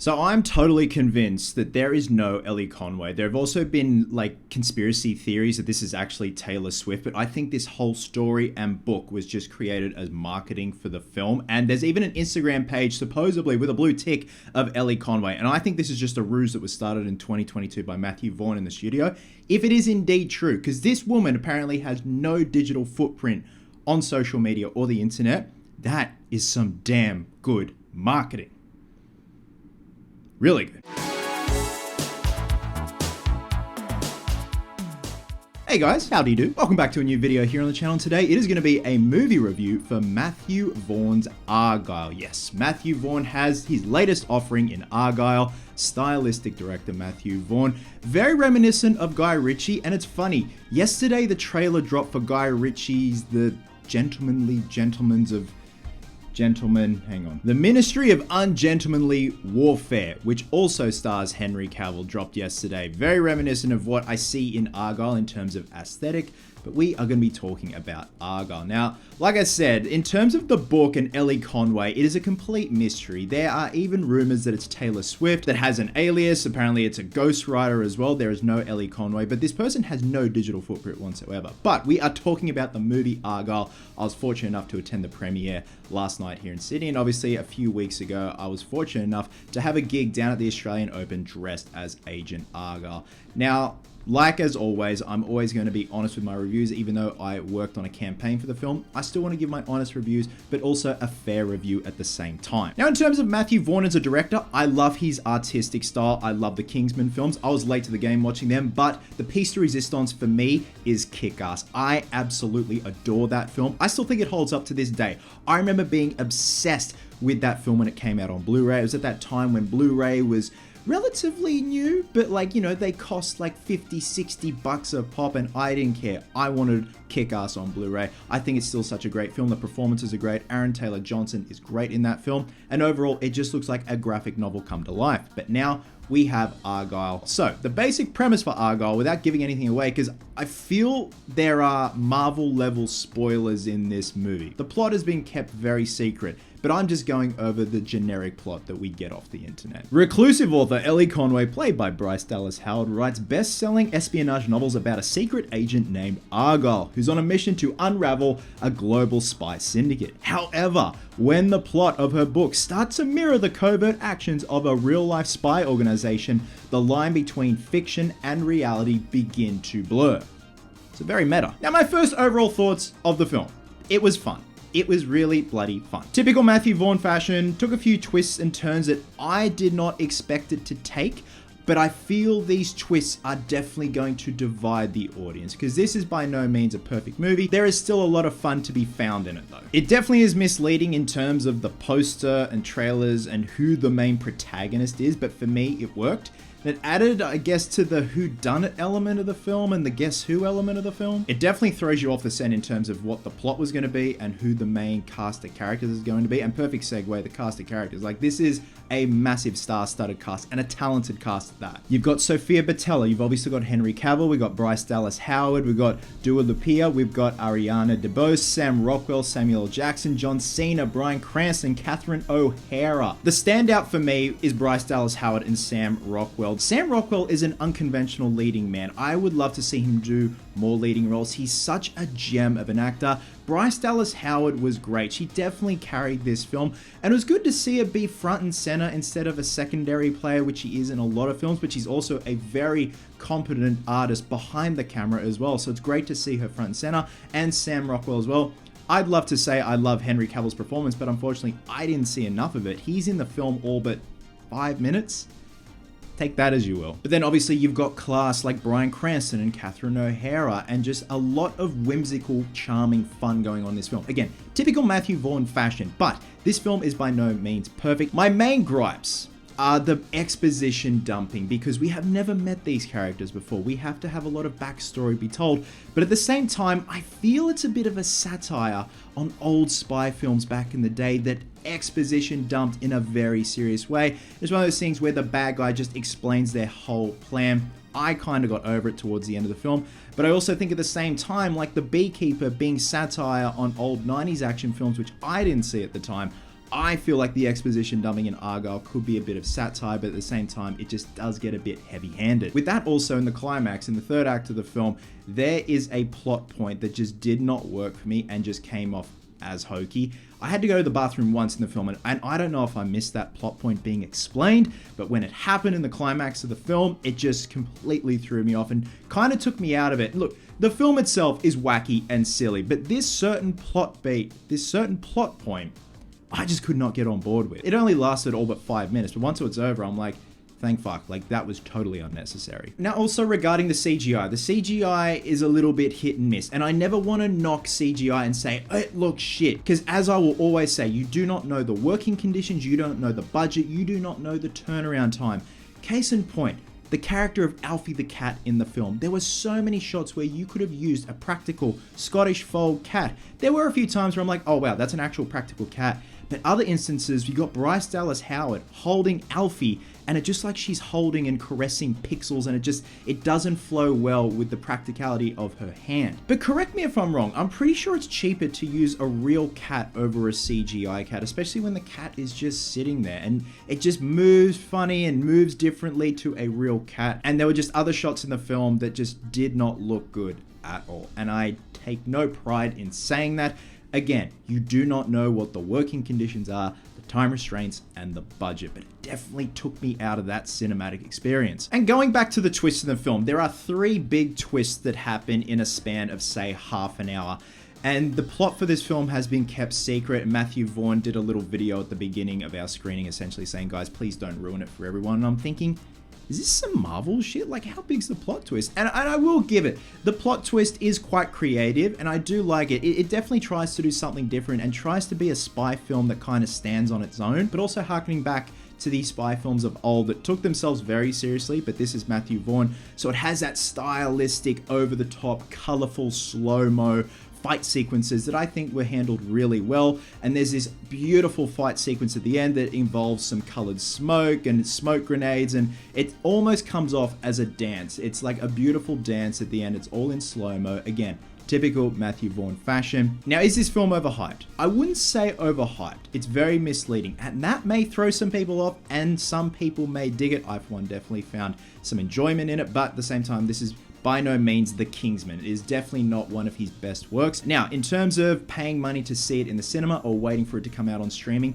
So I'm totally convinced that there is no Ellie Conway. There have also been like conspiracy theories that this is actually Taylor Swift, but I think this whole story and book was just created as marketing for the film. And there's even an Instagram page supposedly with a blue tick of Ellie Conway. And I think this is just a ruse that was started in 2022 by Matthew Vaughn in the studio. If it is indeed true, because this woman apparently has no digital footprint on social media or the internet, that is some damn good marketing. Really good. Hey guys, how do you do? Welcome back to a new video here on the channel. Today it is going to be a movie review for Matthew Vaughn's Argylle. Yes, Matthew Vaughn has his latest offering in Argylle. Stylistic director Matthew Vaughn. Very reminiscent of Guy Ritchie, and it's funny. Yesterday the trailer dropped for Guy Ritchie's The Ministry of Ungentlemanly Warfare, which also stars Henry Cavill, dropped yesterday. Very reminiscent of what I see in Argylle in terms of aesthetic, but we are going to be talking about Argylle. Now, like I said, in terms of the book and Ellie Conway, it is a complete mystery. There are even rumors that it's Taylor Swift that has an alias. Apparently it's a ghostwriter as well. There is no Ellie Conway, but this person has no digital footprint whatsoever. But we are talking about the movie Argylle. I was fortunate enough to attend the premiere last night here in Sydney, and obviously a few weeks ago I was fortunate enough to have a gig down at the Australian Open dressed as Agent Argylle. Now, like as always, I'm always going to be honest with my reviews. Even though I worked on a campaign for the film, I still want to give my honest reviews, but also a fair review at the same time. Now, in terms of Matthew Vaughn as a director, I love his artistic style. I love the Kingsman films. I was late to the game watching them, but the piece de resistance for me is Kick-Ass. I absolutely adore that film. I still think it holds up to this day. I remember being obsessed with that film when it came out on Blu-ray. It was at that time when Blu-ray was relatively new, but like, you know, they cost like 50, 60 bucks a pop, and I didn't care. I wanted Kick-Ass on Blu-ray. I think it's still such a great film. The performances are great. Aaron Taylor Johnson is great in that film, and overall it just looks like a graphic novel come to life. But now we have Argylle. So the basic premise for Argylle, without giving anything away, because I feel there are Marvel level spoilers in this movie. The plot has been kept very secret, but I'm just going over the generic plot that we get off the internet. Reclusive author Ellie Conway, played by Bryce Dallas Howard, writes best-selling espionage novels about a secret agent named Argylle, who's on a mission to unravel a global spy syndicate. However, when the plot of her book starts to mirror the covert actions of a real-life spy organization, the line between fiction and reality begin to blur. So very meta. Now, my first overall thoughts of the film. It was fun. It was really bloody fun. Typical Matthew Vaughn fashion, took a few twists and turns that I did not expect it to take, but I feel these twists are definitely going to divide the audience, because this is by no means a perfect movie. There is still a lot of fun to be found in it though. It definitely is misleading in terms of the poster and trailers and who the main protagonist is, but for me it worked. It added, I guess, to the whodunit element of the film and the guess who element of the film. It definitely throws you off the scent in terms of what the plot was going to be and who the main cast of characters is going to be. And perfect segue, the cast of characters. Like, this is a massive star-studded cast and a talented cast at that. You've got Sofia Boutella, you've obviously got Henry Cavill, we've got Bryce Dallas Howard, we've got Dua Lipa, we've got Ariana DeBose, Sam Rockwell, Samuel L. Jackson, John Cena, Bryan Cranston, Catherine O'Hara. The standout for me is Bryce Dallas Howard and Sam Rockwell. Sam Rockwell is an unconventional leading man. I would love to see him do more leading roles. He's such a gem of an actor. Bryce Dallas Howard was great. She definitely carried this film, and it was good to see her be front and center instead of a secondary player, which she is in a lot of films, but she's also a very competent artist behind the camera as well. So it's great to see her front and center, and Sam Rockwell as well. I'd love to say I love Henry Cavill's performance, but unfortunately I didn't see enough of it. He's in the film all but 5 minutes. Take that as you will. But then obviously you've got class like Bryan Cranston and Catherine O'Hara, and just a lot of whimsical, charming fun going on in this film. Again, typical Matthew Vaughn fashion, but this film is by no means perfect. My main gripes are the exposition dumping, because we have never met these characters before. We have to have a lot of backstory be told, but at the same time, I feel it's a bit of a satire on old spy films back in the day that exposition dumped in a very serious way. It's one of those things where the bad guy just explains their whole plan. I kind of got over it towards the end of the film, but I also think at the same time, like The Beekeeper being satire on old 90s action films, which I didn't see at the time, I feel like the exposition dumping in Argylle could be a bit of satire, but at the same time, it just does get a bit heavy-handed. With that also, in the climax, in the third act of the film, there is a plot point that just did not work for me and just came off as hokey. I had to go to the bathroom once in the film, and I don't know if I missed that plot point being explained, but when it happened in the climax of the film, it just completely threw me off and kind of took me out of it. Look, the film itself is wacky and silly, but this certain plot beat, this certain plot point, I just could not get on board with. It only lasted all but 5 minutes, but once it was over, I'm like, thank fuck, like that was totally unnecessary. Now also regarding the CGI is a little bit hit and miss, and I never want to knock CGI and say it looks shit, because as I will always say, you do not know the working conditions, you don't know the budget, you do not know the turnaround time. Case in point, the character of Alfie the cat in the film. There were so many shots where you could have used a practical Scottish fold cat. There were a few times where I'm like, oh wow, that's an actual practical cat. But other instances, you got Bryce Dallas Howard holding Alfie, and it just like she's holding and caressing pixels, and it doesn't flow well with the practicality of her hand. But correct me if I'm wrong, I'm pretty sure it's cheaper to use a real cat over a CGI cat, especially when the cat is just sitting there and it just moves funny and moves differently to a real cat. And there were just other shots in the film that just did not look good at all. And I take no pride in saying that. Again, you do not know what the working conditions are, the time restraints, and the budget, but it definitely took me out of that cinematic experience. And going back to the twists in the film, there are 3 big twists that happen in a span of, say, half an hour. And the plot for this film has been kept secret. Matthew Vaughn did a little video at the beginning of our screening essentially saying, guys, please don't ruin it for everyone. And I'm thinking, is this some Marvel shit? Like, how big's the plot twist? And I will give it, the plot twist is quite creative, and I do like it. It definitely tries to do something different and tries to be a spy film that kind of stands on its own, but also harkening back to these spy films of old that took themselves very seriously, but this is Matthew Vaughn, so it has that stylistic, over-the-top, colorful, slow-mo fight sequences that I think were handled really well. And there's this beautiful fight sequence at the end that involves some colored smoke and smoke grenades, and it almost comes off as a dance. It's like a beautiful dance at the end. It's all in slow-mo. Again, typical Matthew Vaughn fashion. Now, is this film overhyped? I wouldn't say overhyped. It's very misleading, and that may throw some people off, and some people may dig it. I, for one, definitely found some enjoyment in it, but at the same time, this is by no means the Kingsman. It is definitely not one of his best works. Now, in terms of paying money to see it in the cinema or waiting for it to come out on streaming,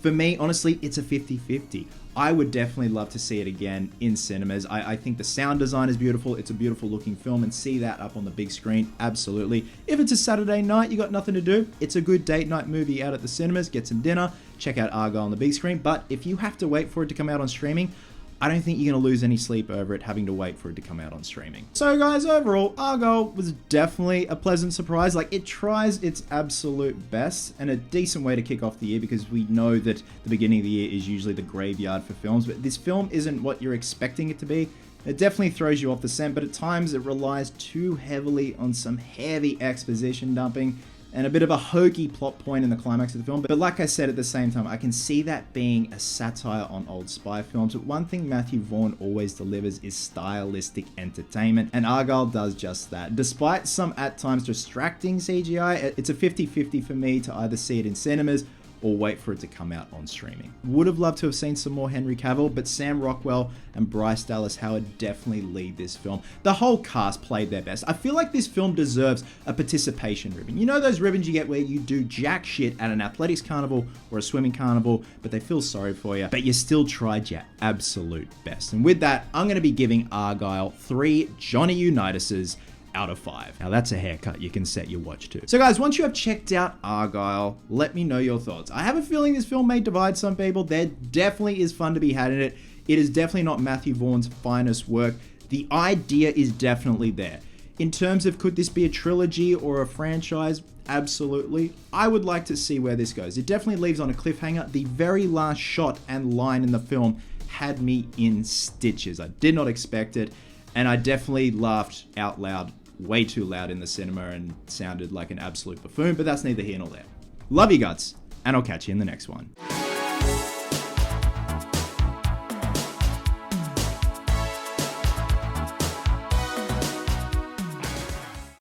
for me, honestly, it's a 50-50. I would definitely love to see it again in cinemas. I think the sound design is beautiful. It's a beautiful looking film, and see that up on the big screen, absolutely. If it's a Saturday night, you got nothing to do, it's a good date night movie out at the cinemas, get some dinner, check out Argylle on the big screen. But if you have to wait for it to come out on streaming, I don't think you're going to lose any sleep over it having to wait for it to come out on streaming. So guys, overall, Argylle was definitely a pleasant surprise. Like, it tries its absolute best, and a decent way to kick off the year, because we know that the beginning of the year is usually the graveyard for films, but this film isn't what you're expecting it to be. It definitely throws you off the scent, but at times it relies too heavily on some heavy exposition dumping and a bit of a hokey plot point in the climax of the film. But like I said, at the same time, I can see that being a satire on old spy films. But one thing Matthew Vaughn always delivers is stylistic entertainment, and Argylle does just that. Despite some at times distracting CGI, it's a 50-50 for me to either see it in cinemas or wait for it to come out on streaming. Would have loved to have seen some more Henry Cavill, but Sam Rockwell and Bryce Dallas Howard definitely lead this film. The whole cast played their best. I feel like this film deserves a participation ribbon. You know those ribbons you get where you do jack shit at an athletics carnival or a swimming carnival, but they feel sorry for you, but you still tried your absolute best. And with that, I'm going to be giving Argylle 3 Johnny Unitas's out of 5. Now that's a haircut you can set your watch to. So guys, once you have checked out Argylle, let me know your thoughts. I have a feeling this film may divide some people. There definitely is fun to be had in it. It is definitely not Matthew Vaughn's finest work. The idea is definitely there. In terms of could this be a trilogy or a franchise? Absolutely. I would like to see where this goes. It definitely leaves on a cliffhanger. The very last shot and line in the film had me in stitches. I did not expect it, and I definitely laughed out loud, way too loud in the cinema, and sounded like an absolute buffoon, but that's neither here nor there. Love you guts, and I'll catch you in the next one.